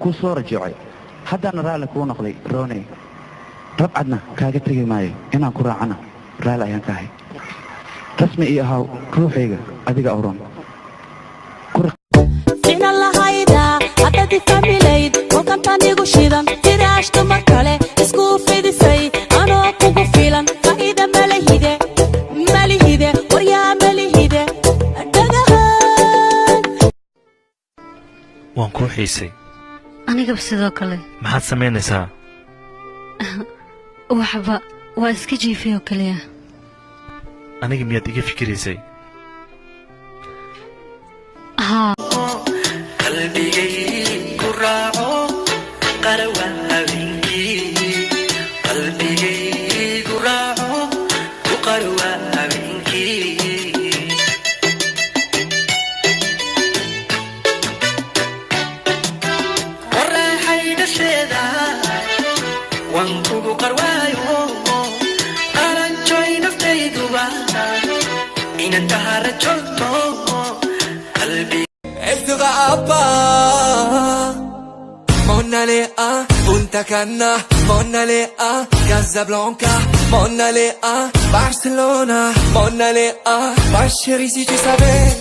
kuu soo rajeecay haddana raalli kuu noqday rooney rabcadna kaaga tegi maayo inaan ku raacana raalli ayaan ka ahay rasmi iyo ahaw ruuxayga adiga awroon fiina lahayda haddad ifahmilayd kolkantaan igu shidan tiraashka mar kale isku fidisay anoo kugu filan faa'iida malihide waryaa malihide dhagahan waan kuu xiisay anigaba sidoo kale maxaad samaynaysaa waxba waa iska jiifay oo kaliya aniga miyaad iga fikiraysay haa qalbigay ku raaco qarawaa habeenkii qalbigay ku raaco ku qarawaa habeenkii qorraxay dhasheeda waan kugu qarwaayo qaranjoy naftayduba inan tahara joogto Estuga apa Monale a Punta Cana Monale a Casablanca Monale a Barcelona Monale a Bacheri si tu savais